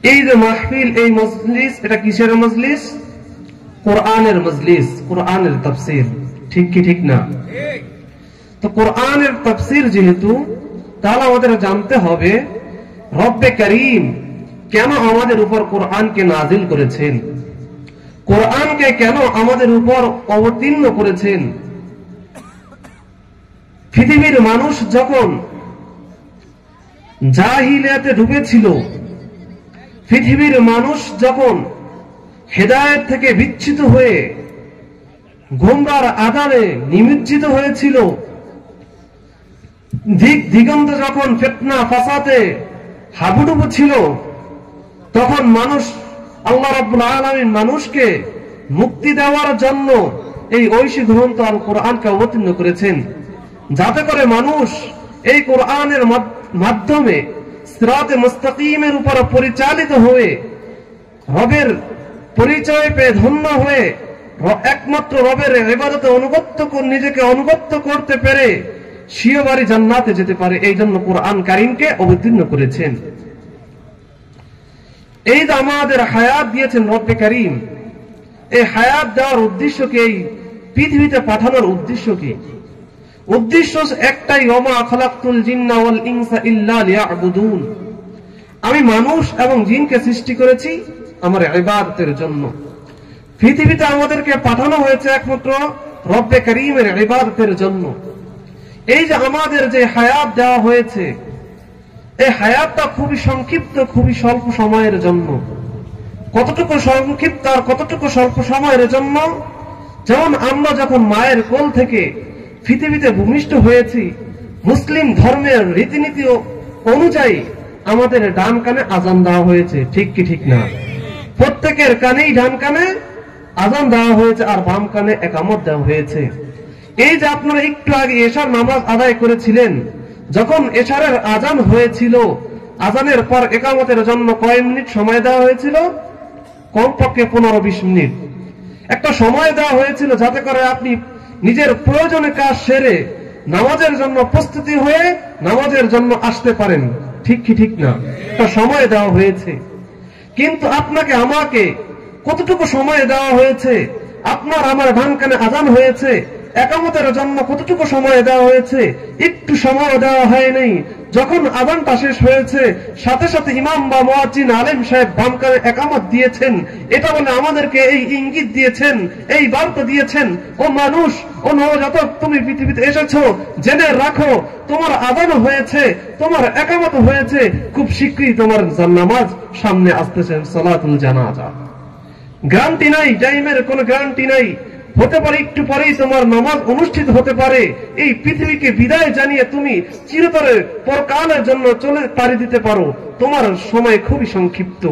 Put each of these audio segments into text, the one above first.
এই যে মাহফিল, এই মজলিস, এটা কিসের মজলিস? কোরআনের মজলিস, কোরআনের তাফসীর। ঠিক কি ঠিক না? তো কোরআনের তাফসীর যেহেতু, তাহলে আমাদের জানতে হবে রব্বে করিম কেন আমাদের উপর কোরআনকে নাজিল করেছেন, কোরআনকে কেন আমাদের উপর অবতীর্ণ করেছেন। পৃথিবীর মানুষ যখন জাহিলিয়াতে ডুবেছিল, পৃথিবীর মানুষ যখন হেদায়েত থেকে বিচ্যুত হয়ে গোমরার আধারে নিমজ্জিত হয়েছিল, দিক দিগন্ত যখন ফিতনা ফাসাদে হাবুডুবু ছিল, তখন মানুষ, আল্লাহ রাব্বুল আলামিন মানুষকে মুক্তি দেওয়ার জন্য এই ঐশী গ্রন্থ আল কোরআনকে অবতীর্ণ করেছেন, যাতে করে মানুষ এই কোরআনের মাধ্যমে সিরাতে মুস্তাকিমের উপর পরিচালিত হয়ে রবের পরিচয় পেয়ে ধন্য হয়ে একমাত্র রবের ইবাদতে নিজেকে অনুগত করতে পেরে স্বীয় বাড়ি জান্নাতে যেতে পারে। এই জন্য কোরআন কারীমকে অবতীর্ণ করেছেন। এই যে আমাদের হায়াত দিয়েছেন রব্বে করিম, এই হায়াত দেওয়ার উদ্দেশ্য কি? এই পৃথিবীতে পাঠানোর উদ্দেশ্য কি? উদ্দেশ্য একটাই, ওমা খালাকতুল জিন্না ওয়াল ইনসা ইল্লা লিয়াবুদুন। আমি মানুষ এবং জিনকে সৃষ্টি করেছি আমার ইবাদতের জন্য। পৃথিবীতে আমাদেরকে পাঠানো হয়েছে একমাত্র রব্বে করিমের ইবাদতের জন্য। এই যে আমাদের যে হায়াত দেওয়া হয়েছে, এই হায়াতটা খুবই সংক্ষিপ্ত, খুবই স্বল্প সময়ের জন্য। কতটুকু সংক্ষিপ্ত আর কতটুকু স্বল্প সময়ের জন্য? যেমন আমরা যখন মায়ের কোল থেকে পৃথিবীতে ভূমিষ্ঠ হয়েছি, মুসলিম ধর্মের রীতিনীতি অনুযায়ী আমাদের ডান কানে আজান দেওয়া হয়েছে। ঠিক কি ঠিক না? প্রত্যেকের কানেই ডান কানে আজান দেওয়া হয়েছে আর বাম কানে একামত দেওয়া হয়েছে। এই যে আপনারা একটু আগে এশার নামাজ আদায় করেছিলেন, যখন এশারের আজান হয়েছিল, আজানের পর একামতের জন্য কয় মিনিট সময় দেওয়া হয়েছিল? কমপক্ষে 15-20 মিনিট একটা সময় দেওয়া হয়েছিল, যাতে করে আপনি নিজের প্রয়োজনীয় কাজ সেরে নামাজের জন্য প্রস্তুতি হয়ে নামাজের জন্য আসতে পারেন। ঠিক কি ঠিক না? একটা সময় দেওয়া হয়েছে। কিন্তু আপনাকে আমাকে কতটুকু সময় দেওয়া হয়েছে? আপনার আমার ডান কানে আজান হয়েছে, একামতের জন্য কতটুকু সময় দেওয়া হয়েছে? একটু সময় দেওয়া হয় নাই। যখন আজানটা শেষ হয়েছে, সাথে সাথে ইমাম বা মুয়াজ্জিন আলেম সাহেব বাম কানে একামত দিয়েছেন। এটা বলে আমাদেরকে এই ইঙ্গিত দিয়েছেন, এই বার্তা দিয়েছেন, ও মানুষ, ও নবজাতক, তুমি পৃথিবীতে এসেছো, জেনে রাখো তোমার আজান হয়েছে, তোমার একামত হয়েছে, খুব শীঘ্রই তোমার নামাজ সামনে আসতেছে, সালাতুল জানাজা। গ্যারান্টি নাই, টাইমের কোনো গ্যারান্টি নাই। হতে পারে একটু পরেই তোমার নামাজ অনুষ্ঠিত হতে পারে। এই পৃথিবীকে বিদায় জানিয়ে তুমি চিরতরে পরকালের জন্য চলে পাড়ি দিতে পারো। তোমার সময় খুবই সংক্ষিপ্ত।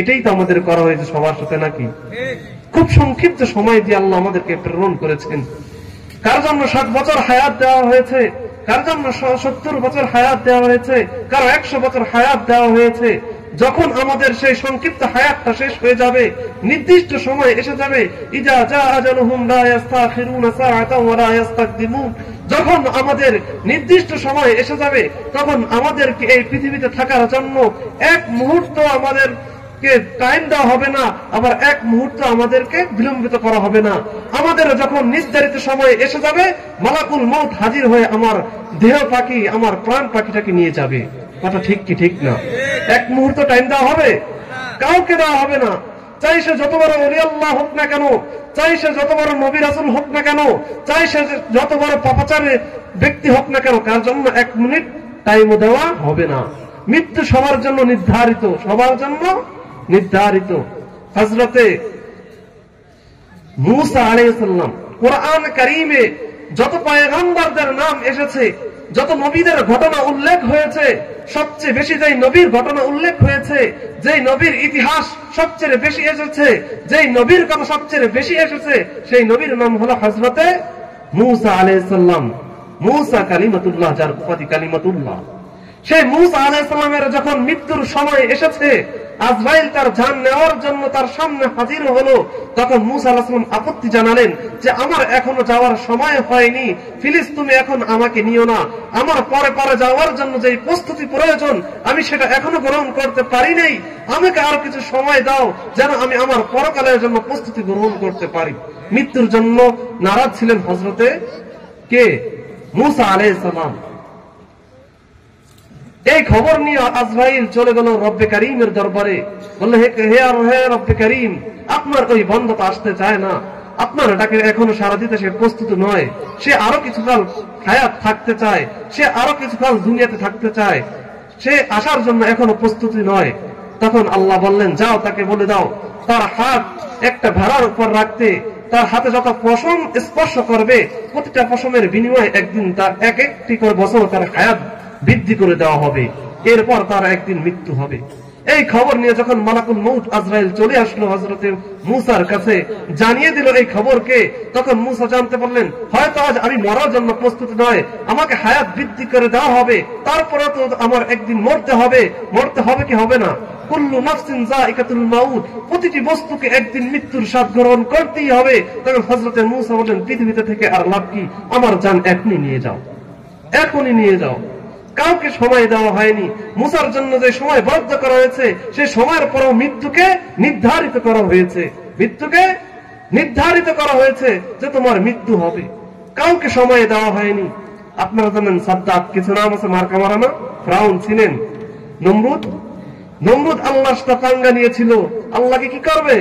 এটাই তো আমাদের করা হয়েছে সবার সাথে, নাকি? খুব সংক্ষিপ্ত সময় দিয়ে আল্লাহ আমাদেরকে প্রেরণ করেছেন। কার জন্য 60 বছর হায়াত দেওয়া হয়েছে, কার জন্য 70 বছর হায়াত দেওয়া হয়েছে, কারো 100 বছর হায়াত দেওয়া হয়েছে। যখন আমাদের সেই সংক্ষিপ্ত হায়াতটা শেষ হয়ে যাবে, নির্দিষ্ট সময় এসে যাবে, ইজা জা আজালুহুম লা ইস্তাখিরুনা সাআতান ওয়া লা ইস্তাকদিমুন, যখন আমাদের নির্দিষ্ট সময় এসে যাবে, তখন আমাদেরকে এই পৃথিবীতে থাকার জন্য এক মুহূর্ত আমাদেরকে টাইম দেওয়া হবে না, আবার এক মুহূর্ত আমাদেরকে বিলম্বিত করা হবে না। আমাদের যখন নির্ধারিত সময় এসে যাবে, মালাকুল মউত হাজির হয়ে আমার দেহ পাখি, আমার প্রাণ পাখিটাকে নিয়ে যাবে। কথা ঠিক কি ঠিক না? এক মুহূর্ত টাইম দেওয়া হবে? কাউকে দেওয়া হবে না। চাই সে যত বড় ওলি আল্লাহ হোক না কেন, চাই সে যত বড় নবী রাসূল হোক না কেন, চাই সে যত বড় পাপাচারী ব্যক্তি হোক না কেন, কার জন্য 1 মিনিট টাইমও দেওয়া হবে না। মৃত্যু সবার জন্য নির্ধারিত, সবার জন্য নির্ধারিত। হযরতে মূসা আলাইহিস সালাম, কোরআন কারীমে যত পয়গম্বরদের নাম এসেছে, যত নবীদের ঘটনা উল্লেখ হয়েছে, সবচেয়ে বেশি যেই নবীর ঘটনা উল্লেখ হয়েছে, যেই নবীর ইতিহাস সবচেয়ে বেশি এসেছে, যেই নবীর কথা সবচেয়ে বেশি এসেছে, সেই নবীর নাম হলো হযরতে মূসা আলাইহিস সালাম। মূসা কালিমাতুল্লাহ, যার উপাধি কালিমাতুল্লাহ। সেই মূসা আলাইহিস সালামের যখন মৃত্যুর সময় এসেছে, আজরাইল তার জান নেওয়ার জন্য তার সামনে হাজির হলো, তখন মূসা আলাইহিস সালাম আপত্তি জানালেন যে আমার এখনো যাওয়ার সময় হয়নি, প্লিজ তুমি এখন আমাকে নিও না, আমার পরে পরে যাওয়ার জন্য যে প্রস্তুতি প্রয়োজন আমি সেটা এখনো গ্রহণ করতে পারি নাই, আমাকে আর কিছু সময় দাও যেন আমি আমার পরকালের জন্য প্রস্তুতি গ্রহণ করতে পারি। মৃত্যুর জন্য নারাজ ছিলেন হযরতে কে? মূসা আলাইহিস সালাম। এই খবর নিয়ে আজরাইল চলে গেল রব্বে কারীমের দরবারে, বলল হে রব্বে কারীম, আপনার ওই বন্ধ তো আসতে চায় না, আপনার ডাকে এখনো সারা দিতে সে প্রস্তুত নয়, সে আরো কিছুকাল হায়াত থাকতে চায়, সে আরো কিছুকাল দুনিয়াতে থাকতে চায়, সে আসার জন্য এখনো প্রস্তুতি নয়। তখন আল্লাহ বললেন, যাও তাকে বলে দাও তার হাত একটা ভেড়ার উপর রাখতে, তার হাতে যত পশম স্পর্শ করবে প্রতিটা পশমের বিনিময়ে একদিন তার এক একটি করে বছর তার হায়াত বৃদ্ধি করে দেওয়া হবে, এরপর তার একদিন মৃত্যু হবে। এই খবর নিয়ে যখন মালাকুল মউত আজরাইল চলে আসলো হযরতে মূসার কাছে, জানিয়ে দিল এই খবরকে, তখন মূসা জানতে পারলেন হয়তো আজ আমি মরার জন্য প্রস্তুত নয়, আমাকে হায়াত বৃদ্ধি করে দেওয়া হবে, তারপরে তো আমার একদিন মরতে হবে। মরতে হবে কি হবে না? কুল্লু নাফসিন যায়িকাতুল মাউত, প্রতিটি বস্তুকে একদিন মৃত্যুর স্বাদ গ্রহণ করতেই হবে। তখন হযরতে মূসা বললেন, পৃথিবীতে থেকে আর লাভ কি, আমার জান এখনই নিয়ে যাও, এখনই নিয়ে যাও। কাউকে সময় দেওয়া হয়নি, মূসার জন্য যে সময় বরাদ্দ করা হয়েছে সেই সময়ের পরও মৃত্যুকে নির্ধারিত করা হয়েছে, মৃত্যুকে নির্ধারিত করা হয়েছে যে তোমার মৃত্যু হবে, কাউকে সময় দেওয়া হয়নি। আপনারা জানেন সাদ্দাত, কিছু নাম আছে মার্কা মারানো, ফিরআউন ছিলেন, নমরুদ আল্লাহর সাথে পাঙ্গা নিয়েছিল, আল্লাহকে কি করবে?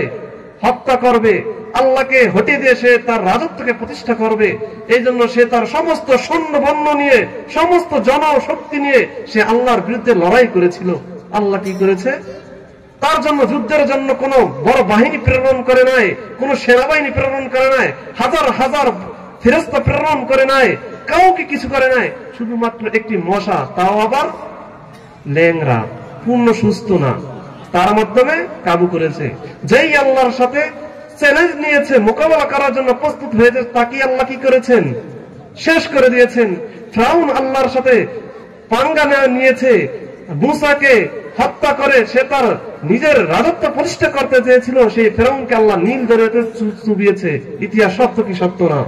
হত্যা করবে, আল্লাহকে হটিয়ে দিয়ে সে তার রাজত্বকে প্রতিষ্ঠা করবে। এই জন্য সে তার সমস্ত সৈন্যবর্ণ নিয়ে, সমস্ত জনশক্তি নিয়ে সে আল্লাহর বিরুদ্ধে লড়াই করেছিল। আল্লাহ কি করেছে? তার জন্য যুদ্ধের জন্য কোন বড় বাহিনী প্রেরণ করে নাই, কোন সেনাবাহিনী প্রেরণ করে নাই, হাজার হাজার ফেরেশতা প্রেরণ করে নাই, কাউকে কিছু করে নাই, শুধুমাত্র একটি মশা, তাও আবার ল্যাংড়া, পূর্ণ সুস্থ না, তার মাধ্যমে কাবু করেছে। যেই আল্লাহর সাথে চ্যালেঞ্জ নিয়েছে, মোকাবেলা করার জন্য প্রস্তুত হয়েছে, তাকে আল্লাহ কি করেছেন? শেষ করে দিয়েছেন। ফিরআউন আল্লাহর সাথে পাঙ্গা নিয়েছে, মূসাকে হত্যা করে সে তার নিজের রাজত্ব প্রতিষ্ঠা করতে চেয়েছিল, সেই ফিরআউনকে আল্লাহ নীল দরিয়াতে চুবিয়েছে। ইতিহাস সত্য কি সত্য না?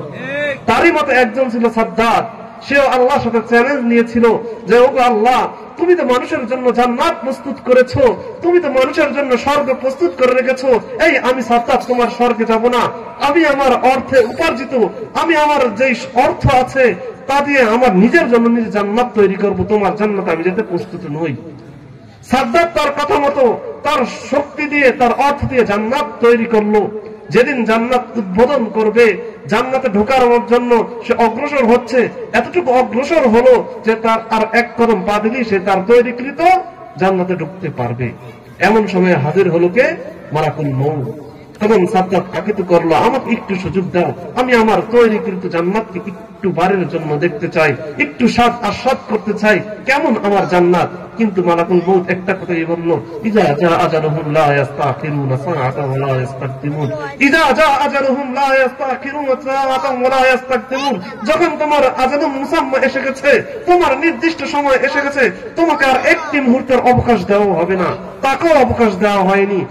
তারই মতো একজন ছিল সাদ্দাত, সেও আল্লাহর সাথে চ্যালেঞ্জ নিয়েছিল যে ওগো আল্লাহ, তুমি তো মানুষের জন্য জান্নাত প্রস্তুত করেছো, তুমি তো মানুষের জন্য স্বর্গ প্রস্তুত করে রেখেছো, এই আমি সাদ্দাত তোমার স্বর্গে যাব না, আমি আমার অর্থে উপার্জিত, আমি আমার যে অর্থ আছে তা দিয়ে আমার নিজের জন্য নিজে জান্নাত তৈরি করব, তোমার জান্নাতে আমি যেতে প্রস্তুত নই। সাদ্দাত তার কথা মতো তার শক্তি দিয়ে, তার অর্থ দিয়ে জান্নাত তৈরি করলো। যেদিন জান্নাত উদ্বোধন করবে, জান্নাতে ঢোকার জন্য সে অগ্রসর হচ্ছে, এতটুকু অগ্রসর হলো যে তার আর এক কদম পা দিলেই সে তার তৈরিকৃত জান্নাতে ঢুকতে পারবে। এমন সময় হাজির হলো কে? মালাকুল মউত। তখন সাদ্দাত আকিত করলো, আমাকে একটু সুযোগ দাও, আমি আমার তৈরিকৃত জান্নাতকে একটু বারের জন্য দেখতে চাই, একটু স্বাদ আস্বাদ করতে চাই, কেমন আমার জান্নাত। কিন্তু মালাকুল মউত একটা কথাই বলল, ইজা জা আজালুহুম লা ইস্তাখিরুনা সাআতান ওয়া লা ইস্তাকদিমুন, ইজা জা আজালুহুম লা ইস্তাখিরুনা সাআতান ওয়া লা ইস্তাকদিমুন। যখন তোমার আজালুম মুসাম্মা এসে গেছে, তোমার নির্দিষ্ট সময় এসে গেছে, তোমাকে আর একটি মুহূর্তের অবকাশ দেওয়া হবে না, তাকেও অবকাশ দেওয়া হয়নি।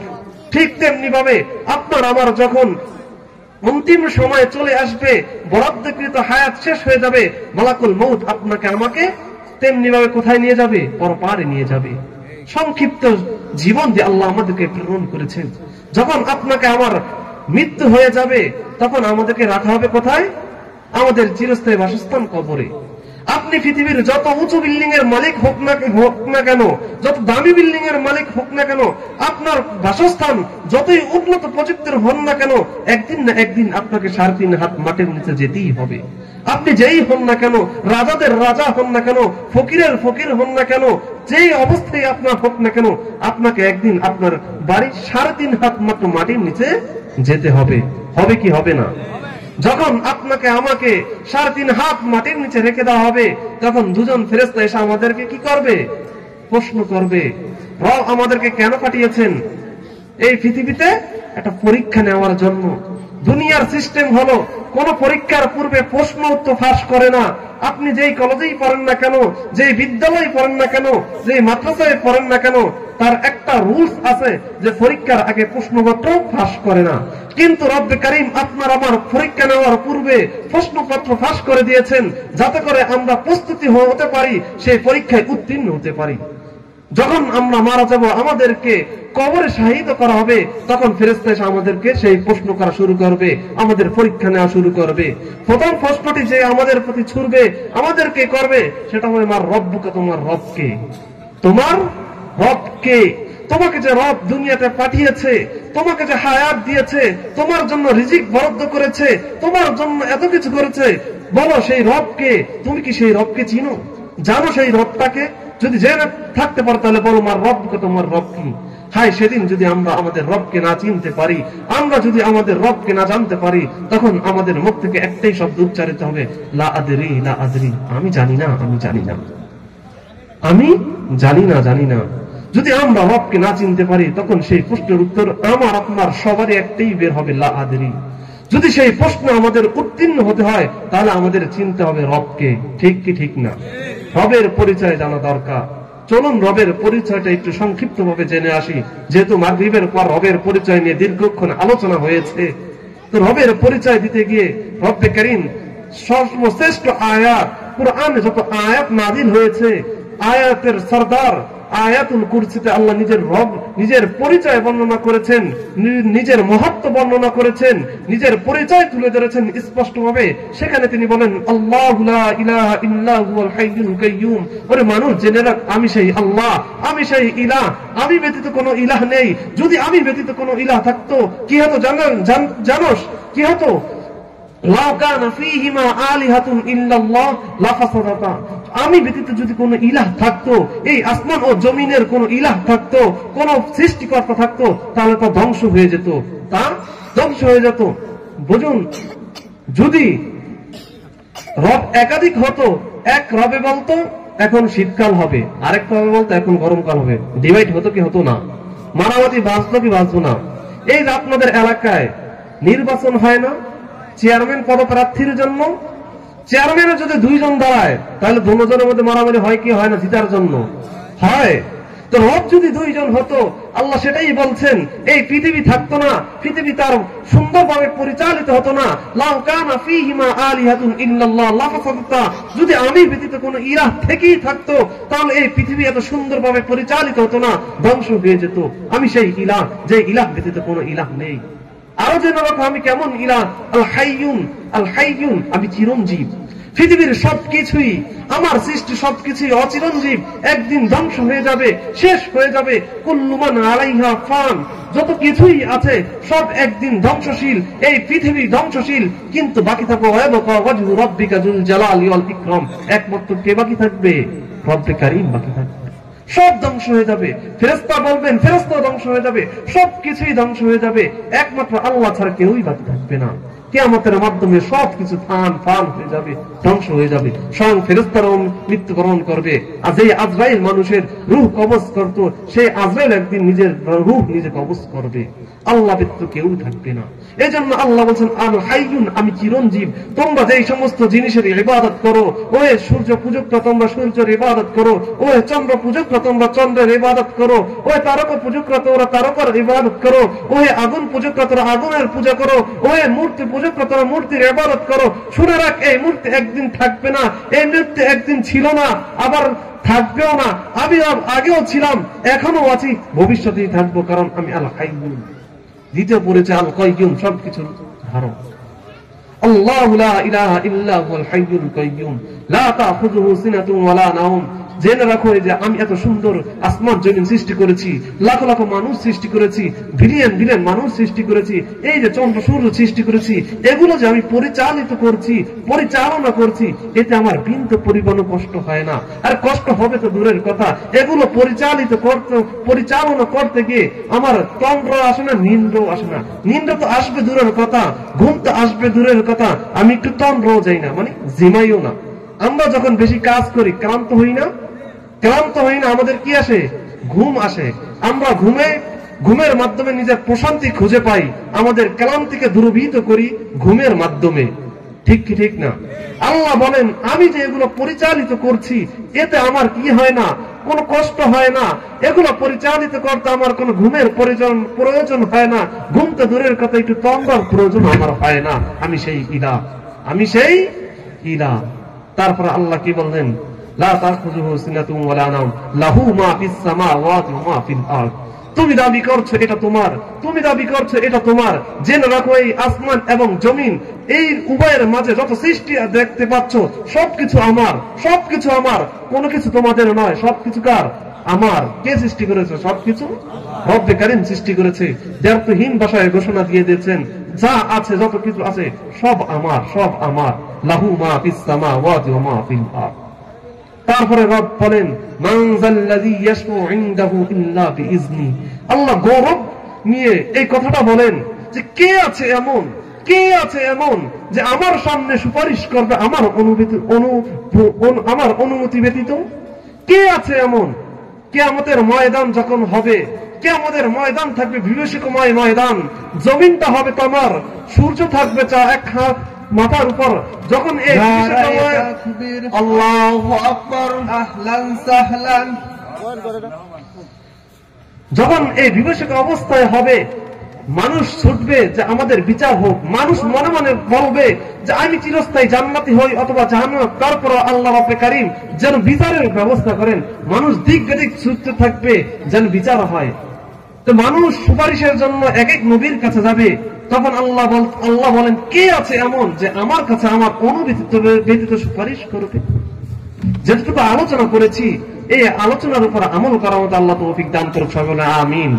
ঠিক তেমনি ভাবে আপনার আমার যখন অন্তিম সময় চলে আসবে, বরাদ্দকৃত হায়াত শেষ হয়ে যাবে, মালাকুল মউত আপনাকে আমাকে তেমনি ভাবে কোথায় নিয়ে যাবে? পরপারে নিয়ে যাবে। সংক্ষিপ্ত জীবন দিয়ে আল্লাহ আমাদেরকে প্রেরণ করেছেন। যখন আপনাকে আমার মৃত্যু হয়ে যাবে, তখন আমাদেরকে রাখা হবে কোথায়? আমাদের চিরস্থায়ী বাসস্থান কবরে। আপনি পৃথিবীর যত উঁচু বিল্ডিং এর মালিক হোক না কেন, যত দামি বিল্ডিং এর মালিক হোক না কেন, আপনার বাসস্থান যতই উন্নত প্রযুক্তির হন না কেন, একদিন না একদিন আপনাকে 3.5 হাত মাটির নিচে যেতেই হবে। আপনি যেই হন না কেন, রাজাদের রাজা হন না কেন, ফকিরের ফকির হন না কেন, যেই অবস্থায় আপনার হোক না কেন, আপনাকে একদিন আপনার বাড়ি 3.5 হাত মাত্র মাটির নিচে যেতে হবে। হবে কি হবে না? যখন আপনাকে আমাকে 3.5 হাত মাটির নিচে রেখে দেওয়া হবে, তখন দুজন ফেরেশতা এসে আমাদেরকে কি করবে? প্রশ্ন করবে, রব আমাদেরকে কেন পাঠিয়েছেন? এই পৃথিবীতে একটা পরীক্ষা নেওয়ার জন্য। দুনিয়ার সিস্টেম হলো কোন পরীক্ষার পূর্বে প্রশ্ন উত্তর ফাঁস করে না। আপনি যেই কলেজেই পড়েন না কেন, যেই বিদ্যালয়ে পড়েন না কেন, যেই মাদ্রাসায় পড়েন না কেন, তার একটা রুলস আছে যে পরীক্ষার আগে প্রশ্নপত্র ফাঁস করে না। কিন্তু রব্বে কারীম আপনার আমার পরীক্ষা নেওয়ার পূর্বে প্রশ্নপত্র ফাঁস করে দিয়েছেন, যাতে করে আমরা প্রস্তুতি হতে পারি, সেই পরীক্ষায় উত্তীর্ণ হতে পারি। যখন আমরা মারা যাব, আমাদেরকে কবরে শাহিদ করা হবে, তখন ফেরেশতা এসে আমাদেরকে সেই প্রশ্ন করা শুরু করবে, আমাদের পরীক্ষা নেওয়া শুরু করবে। প্রথম প্রশ্নটি যে আমাদের প্রতি ছুড়বে, আমাদেরকে করবে, সেটা হবে মার রব্বুকা, তোমার রবকে। তোমার রবকে, তোমাকে যে রব দুনিয়াতে পাঠিয়েছে, তোমাকে যে হায়াত দিয়েছে, তোমার জন্য রিজিক বরাদ্দ করেছে, তোমার জন্য এত কিছু করেছে, বলো সেই রবকে। তুমি কি সেই রবকে চিনো? জানো সেই রবটাকে? যদি জেনে থাকতে পারো তাহলে বলো মার রবকে, তোমার রব কি? হায় সেদিন যদি আমরা আমাদের রবকে না চিনতে পারি, আমরা যদি আমাদের রবকে না জানতে পারি, তখন আমাদের মুখ থেকে একটাই শব্দ উচ্চারিত হবে, লা আদরি, লা আদরি, আমি জানি না, আমি জানি না, আমি জানি না, জানি না। যদি আমরা রবকে না চিনতে পারি, তখন সেই প্রশ্নের উত্তর আমার আপনার সবারই একটাই বের হবে, লা আদরি। যদি সেই প্রশ্ন আমাদের উত্তীর্ণ হতে হয়, তাহলে আমাদের চিনতে হবে রবকে। ঠিক কি ঠিক না? রবের পরিচয় জানা দরকার। চলুন রবের পরিচয়টা একটু সংক্ষিপ্ত ভাবে জেনে আসি, যেহেতু মাগরিবের পর রবের পরিচয় নিয়ে দীর্ঘক্ষণ আলোচনা হয়েছে। তো রবের পরিচয় দিতে গিয়ে রব্বে কারীম সর্বশ্রেষ্ঠ আয়াত, কুরআনে যত আয়াত নাযিল হয়েছে, আয়াতের সরদার আয়াতুল কুরসিতে আল্লাহ নিজের রব, নিজের পরিচয় বর্ণনা করেছেন, নিজের মহত্ব বর্ণনা করেছেন, নিজের পরিচয় তুলে ধরেছেন স্পষ্টভাবে। সেখানে তিনি বলেন, আল্লাহু লা ইলাহা ইল্লা হুয়াল হাইয়ুল কাইয়্যুম। ওরে মানুষ, জেনে রাখ, আমি সেই আল্লাহ, আমি সেই ইলাহ, আমি ব্যতীত কোনো ইলাহ নেই। যদি আমি ব্যতীত কোনো ইলাহ থাকতো, কি হতো জানোস? কি হতো? লাউ কানা ফীহিমা আলিহাতুন ইল্লাল্লাহ লাফাসাদাতা। আমি ব্যতীত যদি কোনো ইলাহ থাকতো, এই আসমান ও জমিনের কোন ইলাহ থাকতো, কোন সৃষ্টিকর্তা থাকতো, তাহলে তা ধ্বংস হয়ে যেত, তা ধ্বংস হয়ে যেত। বুঝুন, যদি রব একাধিক হতো, এক রবে বলতো এখন শীতকাল হবে, আরেক রবে বলতো এখন গরমকাল হবে, ডিভাইড হতো কি হতো না? মারামারি বাঁচতো কি বাঁচতো না? এই যে আপনাদের এলাকায় নির্বাচন হয় না চেয়ারম্যান পদপ্রার্থীর জন্য, চেয়ারম্যানে যদি দুইজন দাঁড়ায়, তাহলে দুজনের মধ্যে মারামারি হয় কি হয় না? জিতার জন্য হয়। তো রব যদি দুইজন হতো, আল্লাহ সেটাই বলছেন, এই পৃথিবী থাকতো না, পৃথিবী তার সুন্দরভাবে পরিচালিত হতো না। লাউ কানা ফীহিমা আলিহাতুন ইল্লাল্লাহ লাফাসাদাতা। যদি আমি ব্যতীত কোনো ইলাহ থেকেই থাকতো, তাহলে এই পৃথিবী এত সুন্দরভাবে পরিচালিত হতো না, ধ্বংস হয়ে যেত। আমি সেই ইলাহ, যে ইলাহ ব্যতীত কোনো ইলাহ নেই। আরো জেনে রাখো আমি কেমন ইলাহ, আল হাইয়ুন, আল হাইয়ুন, আমি চিরঞ্জীব। পৃথিবীর সবকিছুই, আমার সৃষ্টি সবকিছুই অচিরঞ্জীব, একদিন ধ্বংস হয়ে যাবে, শেষ হয়ে যাবে। কুল্লু মান আলাইহা ফান, যত কিছুই আছে সব একদিন ধ্বংসশীল। এই পৃথিবী ধ্বংসশীল, কিন্তু বাকি থাকবে ওয়ায়াবকা ওয়াজহু রাব্বিকা যুল জালালি ওয়াল ইকরাম। একমাত্র কে বাকি থাকবে? রব্বে কারীম বাকি থাকবে। সব ধ্বংস হয়ে যাবে, ফেরেশতা বলবেন, ফেরেশতা ধ্বংস হয়ে যাবে, সবকিছুই ধ্বংস হয়ে যাবে, একমাত্র আল্লাহ ছাড়া কেউই বাকি থাকবে না। কিয়ামতের মাধ্যমে সবকিছু ফান ফান হয়ে যাবে, ধ্বংস হয়ে যাবে। স্বয়ং ফেরেশতারাও মৃত্যুবরণ করবে। আর যে আজরাইল মানুষের রূহ কবজ করত, সেই আজরাইল একদিন নিজের রূহ নিজে কবজ করবে। আল্লাহ ব্যতীত কেউ থাকবে না। এই জন্য আল্লাহ বলছেন, আল হাইয়ুন, আমি চিরঞ্জীব। তোমরা যেই সমস্ত জিনিসের ইবাদত করো, ওহে সূর্য পূজকরা তোমরা সূর্যের ইবাদত করো, ওহে চন্দ্র পূজকরা তোমরা চন্দ্রের ইবাদত করো, ওহে তারকা পূজকরা তোমরা তারকার ইবাদত করো, ওহে আগুন পূজকরা তোমরা আগুনের পূজা করো, ওহে মূর্তি পূজকরা তোমরা মূর্তির ইবাদত করো। শুনে রাখ, এই মূর্তি একদিন থাকবে না, এই মূর্তি একদিন ছিল না, আবার থাকবেও না। আমি আগেও ছিলাম, এখনো আছি, ভবিষ্যতেই থাকবো, কারণ আমি আল হাইয়ুন। দ্বিতীয় পরিচয় আল কাইয়্যুম, সবকিছুর ধারক। আল্লাহু লা ইলাহা ইল্লা হুয়াল হাইয়ুল কাইয়্যুম লা তাখুযুহু সিনাতুন ওয়ালা নাওম। জেনে রাখো যে আমি এত সুন্দর আসমান জমিন সৃষ্টি করেছি, লাখ লাখ মানুষ সৃষ্টি করেছি, বিলিয়ন বিলিয়ন মানুষ সৃষ্টি করেছি, এই যে চন্দ্র সূর্য সৃষ্টি করেছি, এগুলো যে আমি পরিচালিত করছি, পরিচালনা করছি, এতে আমার বিন্দু পরিমাণও কষ্ট হয় না। আর কষ্ট হবে তো দূরের কথা, এগুলো পরিচালনা করতে গিয়ে আমার তন্দ্র আসে না, নিন্দ্রও আসে না। নিন্দ্র তো আসবে দূরের কথা, ঘুম তো আসবে দূরের কথা, আমি একটু তন্দ্রও যাই না, মানে জিমাইও না। আমরা যখন বেশি কাজ করি ক্লান্ত হই না, ক্লান্ত হই না, আমাদের কি আসে? ঘুম আসে। আমরা ঘুমে ঘুমের মাধ্যমে নিজের প্রশান্তি খুঁজে পাই, আমাদের ক্লান্তিকে দূরীভূত করি ঘুমের মাধ্যমে। ঠিক কি ঠিক না? আল্লাহ বলেন আমি যে এগুলো পরিচালিত করছি এতে আমার কি হয় না, কোনো কষ্ট হয় না। এগুলো পরিচালিত করতে আমার কোনো ঘুমের প্রয়োজন হয় না। ঘুমতে দূরের কথা, একটু তন্দ্রার প্রয়োজন আমার হয় না। আমি সেই ইলাহ, আমি সেই ইলাহ। তারপরে আল্লাহ কি বললেন? লা তাখুযুহু সিনাতুন ওয়ালা নাওম লাহু মা ফিস সামাওয়াতি ওয়া মা ফিল আরদ। তুমি দাবি করছো এটা তোমার, তুমি দাবি করছো এটা তোমার। জেনে রাখো এই আসমান এবং জমিন, এই উভয়ের মাঝে যত সৃষ্টি দেখতে পাচ্ছ সবকিছু আমার, সবকিছু আমার, কোনো কিছু তোমাদের নয়। সবকিছু কার? আমার। কে সৃষ্টি করেছে? সবকিছু রব্বে কারীম সৃষ্টি করেছে। দ্ব্যর্থহীন ভাষায় ঘোষণা দিয়ে দিয়েছেন যা আছে, যত কিছু আছে সব আমার, সব আমার। লাহু মা ফিস সামাওয়াতি ওয়া মা ফিল আরদ। তারপরে রব বলেন মান যাল্লাযী ইয়াশফাউ ইনদাহু ইল্লা বিইজনি। আল্লাহ গৌরব নিয়ে এই কথাটা বলেন যে কে আছে এমন, কে আছে এমন যে আমার সামনে সুপারিশ করবে আমার অনুমতি ব্যতীত? কে আছে এমন? কিয়ামতের ময়দান যখন হবে, কিয়ামতের ময়দান থাকবে বিভীষিকাময় ময়দান। জমিনটা হবে তোমার, সূর্য থাকবে এক হাত মাথার উপর। যখন এই আল্লাহু আকবার, আহলান সাহলান, যখন এই বিভীষিকা অবস্থায় হবে, মানুষ ছুটবে যে আমাদের বিচার হোক। মানুষ মনে মনে বলবে যে আমি চিরস্থায়ী জান্নাতি হই অথবা জাহান্নামী। তারপর আল্লাহ রাব্বে কারীম যেন বিচারের ব্যবস্থা করেন। মানুষ দিক বিদিক ছুটতে থাকবে যেন বিচার হয়। তো মানুষ সুপারিশের জন্য এক এক নবীর কাছে যাবে। তখন আল্লাহ বলেন কে আছে এমন যে আমার কাছে আমার ব্যতীত সুপারিশ করবে? যেটুকু আলোচনা করেছি এই আলোচনার উপর আমল করার মতো আল্লাহ তৌফিক দান করুক। সকলে আমিন।